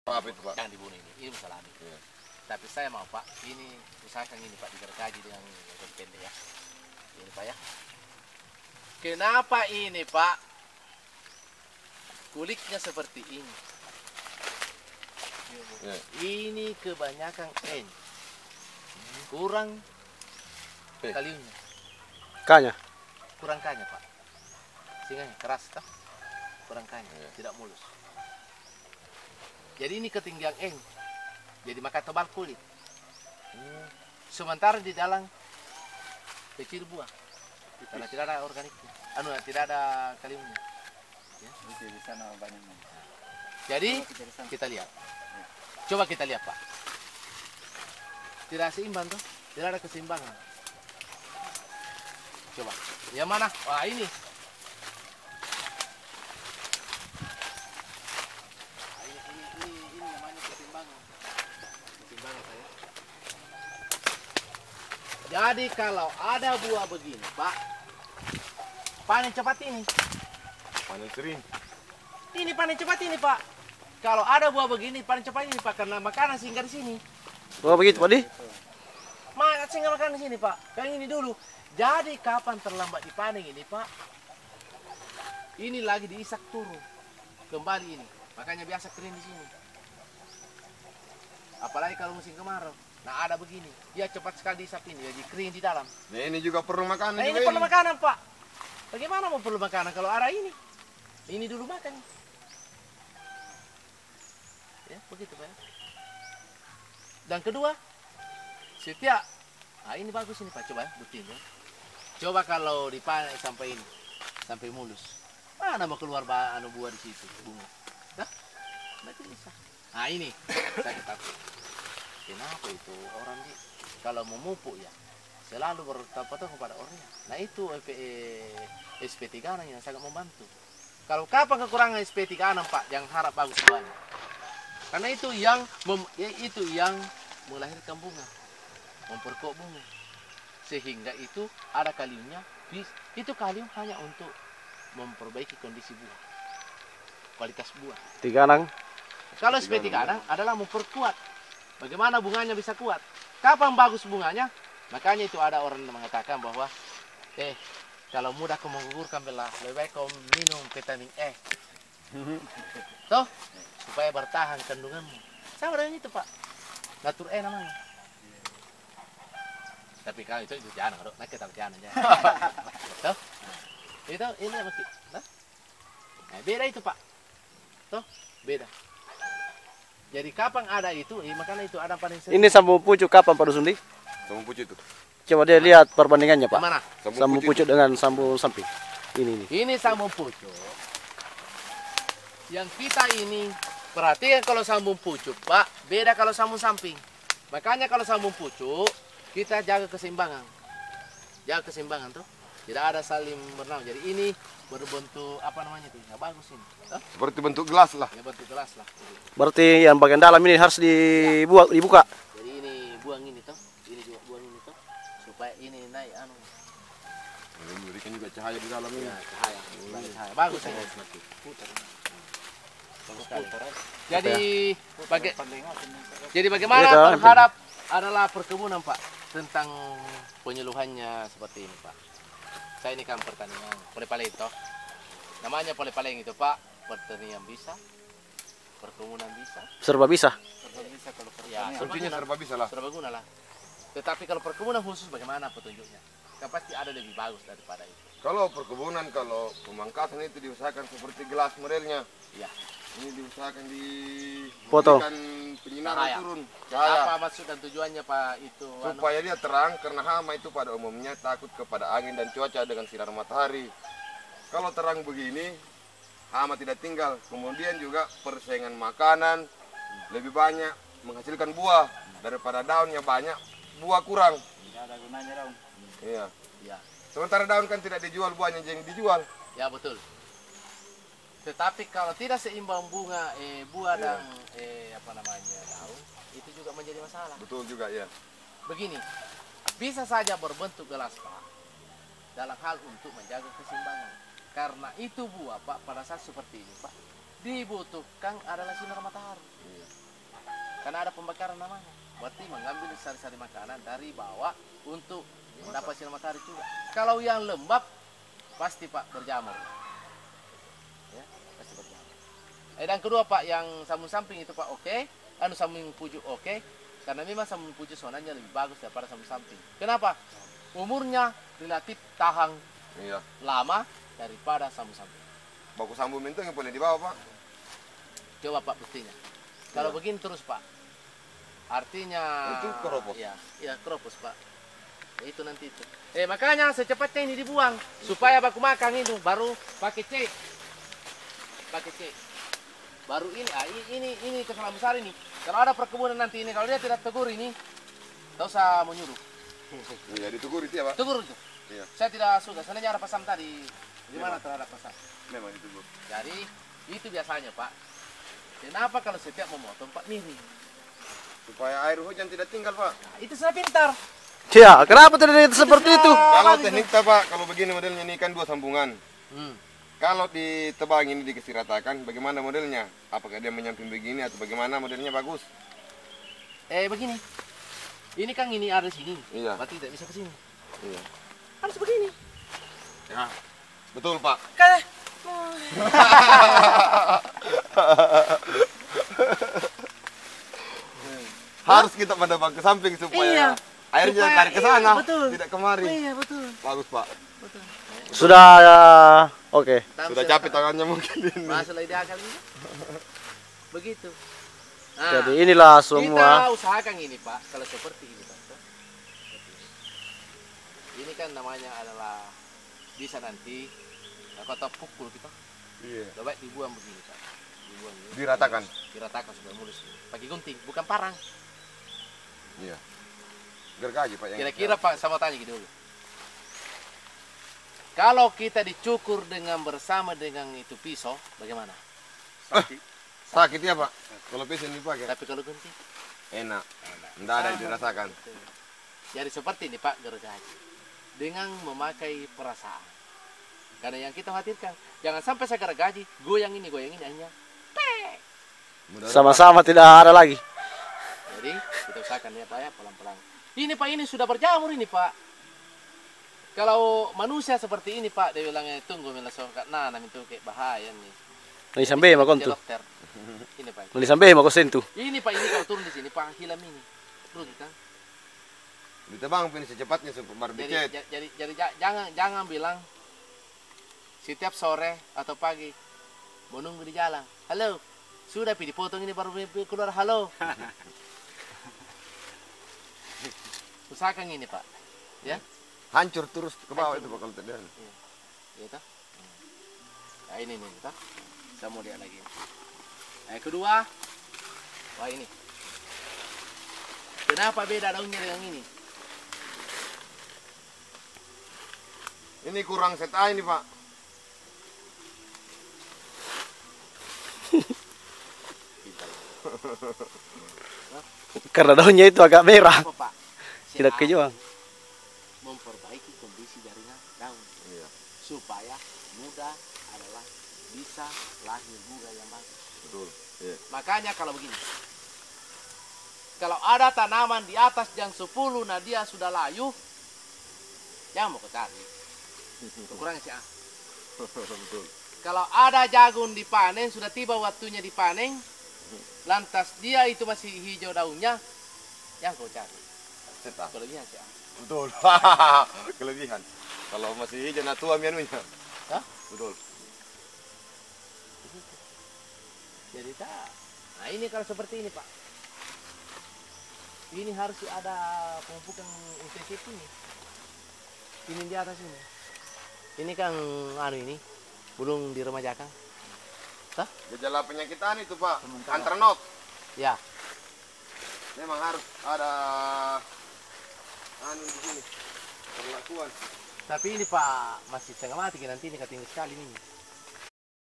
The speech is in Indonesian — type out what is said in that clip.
Apa itu Pak? Jangan dibunuh ini masalah ini. Tapi saya mau Pak, ini usahakan ini Pak digergaji dengan pendek ya. Ini Pak ya. Kenapa ini Pak? Kulitnya seperti ini. Ini kebanyakan N. Kurang kaliumnya. Kanya. Kurang kanya Pak. Sehingga keras tak? Kurang kanya, tidak mulus. Jadi ini ketinggian N. Jadi maka tebal kulit. Sementara di dalam kecil buah. Karena tidak ada organiknya. Tidak ada kaliumnya. Ya. Di sana banyak. Jadi kita lihat. Coba kita lihat Pak. Tidak seimbang tuh. Tidak ada keseimbangan. Coba. Yang mana? Wah ini. Ini namanya keseimbangan. Keseimbangan saya. Jadi kalau ada buah begini Pak. Panen cepat ini. Panen sering. Ini panen cepat ini Pak. Kalau ada buah begini panen cepat ini Pak karena makanan singgah di sini. Oh begitu Pak Di? Singgah makanan di sini Pak. Yang ini dulu. Jadi kapan terlambat dipanen ini Pak? Ini lagi diisak turun. Kembali ini. Makanya biasa kering di sini. Apalagi kalau musim kemarau. Nah ada begini. Dia cepat sekali diisak ini. Jadi kering di dalam. Nah ini juga perlu makanan. Nah ini perlu makanan Pak. Bagaimana mau perlu makanan kalau ada ini? Ini dulu makan. Ya, begitu Pak. Dan kedua, setiap ini bagus ini Pak, coba ya, buktiin ya. Coba kalau dipanen sampai ini, sampai mulus. Mana mau keluar buah di situ, bunga. Dah, berarti bisa. Nah ini, saya ketahui. Kenapa itu orang kalau memupuk ya, selalu bertapa kepada orangnya. Nah itu SP3 yang sangat membantu. Kalau kapan kekurangan SP3 Pak, jangan harap bagus buahnya. Karena itu yang melahirkan bunga, memperkuat bunga. Sehingga itu ada kaliumnya. Itu kalium hanya untuk memperbaiki kondisi buah, kualitas buah. Tiganang. Kalau SP3 adalah memperkuat. Bagaimana bunganya bisa kuat? Kapan bagus bunganya? Makanya itu ada orang yang mengatakan bahwa kalau mudah kau menggugurkan belah, lebih baik kau minum vitamin E. Toh, supaya bertahan kandunganmu. Sama dengan itu Pak. Natur E namanya. Tapi kalau itu jangan, nah kita jangan aja. Toh, itu ini apa sih? Nah, beda itu Pak. Toh, beda. Jadi kapan ada itu? Makanya itu ada paling sering. Ini sambung pucuk kapan Pak Dusun Di? Sambung pucuk itu. Coba dia lihat perbandingannya Pak. Mana? Sambung pucuk dengan sambung samping. Ini sambung pucuk. Yang kita ini perhatikan kalau sambung pucuk Pak, beda kalau sambung samping. Makanya kalau sambung pucuk kita jaga keseimbangan. Jaga keseimbangan tuh. Tidak ada saling bernama. Jadi ini berbentuk apa namanya tuh? Nggak bagus ini. Seperti bentuk gelas lah. Ya bentuk gelas lah. berarti yang bagian dalam ini harus dibuka. Jadi ini buang ini tuh. Ini juga buang ini tuh. Supaya ini naik Memberikan juga cahaya di dalam ini. Ya, cahaya. Bagus ini. Putar. Jadi bagaimana terhadap adalah perkebunan Pak tentang penyeluhannya seperti ini Pak. Saya ini kan pertanian Polepaleng itu. Namanya Polepaleng itu Pak, pertanian bisa, perkebunan bisa. Serba bisa. Serba bisa kalau Ya, Kuncinya serba bisa lah. serba guna lah. Tetapi kalau perkebunan khusus bagaimana petunjuknya? Kan pasti ada lebih bagus daripada itu. Kalau perkebunan, kalau pemangkasan itu diusahakan seperti gelas modelnya. Ya. Ini diusahakan di Foto. penyinaran turun Apa cahaya maksud dan tujuannya Pak itu? supaya dia terang, karena hama itu pada umumnya takut kepada angin dan cuaca dengan sinar matahari. Kalau terang begini, hama tidak tinggal. Kemudian juga persaingan makanan lebih banyak, menghasilkan buah daripada daunnya banyak, buah kurang. Tidak ada gunanya daun. Iya. Ya. Sementara daun kan tidak dijual, buahnya yang dijual. Ya betul. Tetapi kalau tidak seimbang bunga, buah dan daun, itu juga menjadi masalah. Betul juga ya. Begini, bisa saja berbentuk gelas Pak, dalam hal untuk menjaga keseimbangan. Karena itu buah Pak, pada saat seperti ini Pak, dibutuhkan adalah sinar matahari. karena ada pembakaran namanya. Berarti mengambil sari-sari makanan dari bawah untuk mendapat sinar matahari juga. Kalau yang lembab pasti Pak berjamur. Ya, pasti berjamur. Dan kedua Pak, yang sambung samping itu Pak oke, sambung pujuk oke, karena memang sambung pujuk sonanya lebih bagus daripada sambung samping. Kenapa? Umurnya relatif tahan Iya. lama daripada sambung samping. Baku sambung itu yang boleh dibawa, Pak. Coba Pak buktinya. Kalau begini terus Pak, artinya Itu keropos. Ya keropos Pak. Ya, itu nanti itu. Makanya secepatnya ini dibuang supaya baku makan itu baru pakai C. Pakai C. Baru ini kesalahan besar ini. Kalau ada perkebunan nanti ini, kalau dia tidak tegur ini, tak usah menyuruh. Iya, ditegur itu ya, Pak. Tegur itu. Iya. Saya tidak suka. Sebenarnya ada pasam tadi. Gimana terhadap pasam? Memang ditegur. Jadi itu biasanya Pak. Kenapa kalau setiap memotong Pak miring? Supaya air hujan tidak tinggal, Pak. Nah, itu saya pintar. Ya, kenapa tidak seperti itu? Kalau teknik kita, Pak, kalau begini modelnya ini kan 2 sambungan. Hmm. Kalau ditebang ini dikasih ratakan, bagaimana modelnya? Apakah dia menyamping begini atau bagaimana modelnya bagus? Begini. Ini kan ini ada di sini. Iya. Berarti tidak bisa ke sini. Iya. Harus begini. Ya. Betul, Pak. Kan. Harus kita menebang ke samping supaya airnya Supaya- tarik ke sana, betul. tidak kemari. Iya, betul. Bagus, Pak. Betul. Sudah oke. Sudah capek tangannya mungkin ini. Masalah ide akal ini. Begitu. Nah, Jadi inilah kita semua. usahakan ini Pak, kalau seperti ini Pak. Ini kan namanya adalah bisa nanti kota pukul kita. Iya. Coba dibuang begini Pak. Dibuang ini. Diratakan. Diratakan supaya mulus. Pakai gunting, bukan parang. Iya. Gergaji, Pak, yang Kira-kira Pak, sama tanya gitu dulu. Kalau kita dicukur dengan bersama dengan itu pisau, bagaimana? sakit ya, Pak. Kalau pisau dipakai Tapi kalau gunting, enak. Tidak ada yang dirasakan. jadi seperti ini Pak gergaji. Dengan memakai perasaan. Karena yang kita khawatirkan, jangan sampai saya gergaji, goyang ini hanya. Mudah-mudahan, Sama-sama tidak ada lagi. Jadi kita usahakan ya Pak ya, pelan-pelan. Ini Pak, ini sudah berjamur ini Pak. Kalau manusia seperti ini Pak, dia bilangnya tunggu melasongkat. Nah, itu kayak bahaya nih. Nanti sampai mah kontu. Dokter. Ini Pak. Nanti sampai mah sentuh. Ini Pak, ini kalau turun di sini Pak, hilang ini. Rugi kan? ditebang pun secepatnya baru dicet. Jadi jangan bilang setiap sore atau pagi menunggu di jalan. Halo, sudah pi dipotong ini baru keluar halo. Usahakan ini Pak, ya. Hancur terus ke bawah itu Pak kalau tidak. Iya toh? Nah ini nih toh. Saya mau lihat lagi. Yang kedua, wah ini. Kenapa beda daunnya dengan ini? Ini kurang set A ini Pak. Karena daunnya itu agak merah. Apa Pak? Tidak CA kejual. memperbaiki kondisi jaringan daun Iya, supaya muda adalah bisa lahir bunga yang bagus. betul. Iya. Makanya kalau begini, kalau ada tanaman di atas jam 10, nah dia sudah layu, jangan mau cari. Kurangnya sih. Betul. Kalau ada jagung dipanen, sudah tiba waktunya dipanen, lantas dia itu masih hijau daunnya, jangan kau cari. Set A. Kelebihan sih. Betul. Kelebihan. Kalau masih hijau nah tua mianunya. Hah? Betul. Jadi tak. Nah ini kalau seperti ini Pak, ini harus ada pemupukan intensif ini. Ini di atas ini. Ini kan ini belum diremajakan. Tah? Gejala penyakitan itu Pak, antranot. Ya. Memang harus ada di sini perlakuan. Tapi ini Pak masih setengah mati nanti ini ketinggi sekali ini.